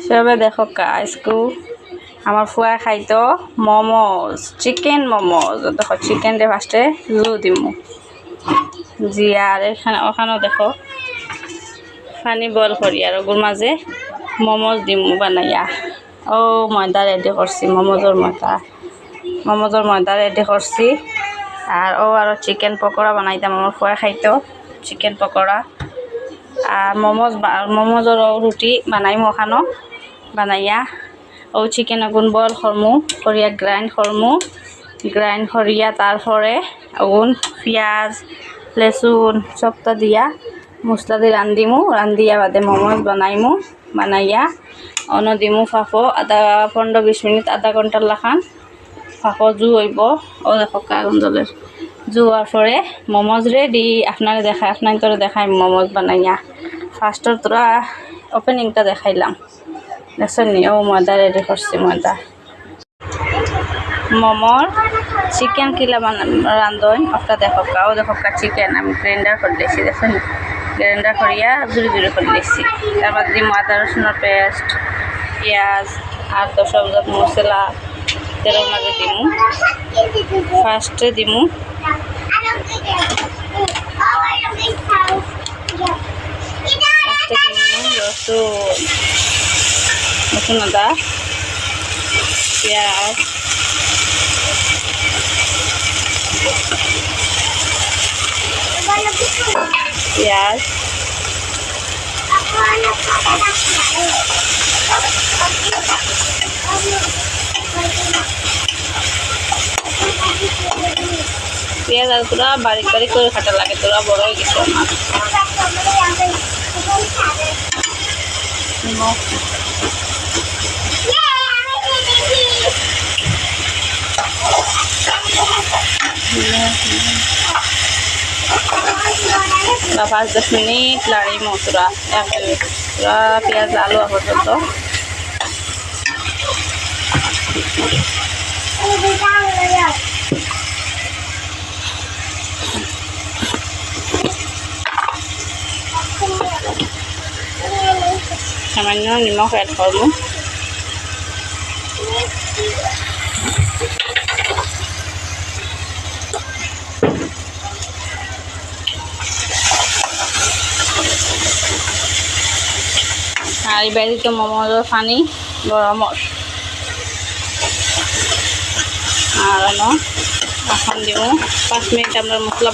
সবে দেখো আজকু আমার ফুয়া খাইতো মোমোজ চিকেন মোমোজ দেখো চিকেন দিয়ে ফার্স্টে জু দিমু জি আর এখানে ওখানেও দেখো পানি বয়েল করি আর ওগুর মাঝে মোমোজ দিমু বানাইয়া ও ময়দা রেডি করছি মোমোজের ময়দা রেডি করছি আর ও আরও চিকেন পকোড়া বানাইতাম আমার ফুয়া খাইতো চিকেন পকোড়া আর মোমোজের রুটি বানাইমু ওখানো বানাইয়া ও চিকেন আগুন বয়েল করমু করিয়া গ্রাইন্ড করিয়া তারপরে আগুন পেঁয়াজ লেসুন সবটা দিয়া মশলা দিয়ে রান্ধিয়া বাদে মোমোজ বানাইয়া অন্য দিমু ফাঁকো 15-20 মিনিট আধা ঘন্টার লাখান ফাঁকো জু হইব ও দেখো আগুন জলের জু হওয়ার পরে মোমোজ রেডি আপনার দেখাই মোমোজ বানাইয়া ফার্স্টর তোরা ওপেনিংটা দেখাইলাম দেখছেন নি ও ময়দা রেডি করছি ময়দা মোমোর চিকেন কিলা রান্ধন ওটা দেখো চিকেন আমি গ্রাইন্ডার করে দিয়েছি দেখছেন গ্রাইন্ডার করিয়া জুড়ি করে দিয়েছি তারপর দিমু আদা রসুনের পেস্ট পেঁয়াজ আর তো সব মশলা তেলের মাঝে দিমু ফার্স্টে দিমু রসুন আদা পেঁয়াজ পেঁয়াজ আর তোরা বারিক করে কাটা লাগে তোরা বড় হয়ে গেছে আমার 5-10 মিনিট লাড়িমু তোরা পেঁয়াজ আলু পর্যন্ত সামান্য নিমখ অ্যাড করবো আর এই বাইরে মোমোজের পানি গরম আর এখন দিব 5 মিনিট আমরা মশলা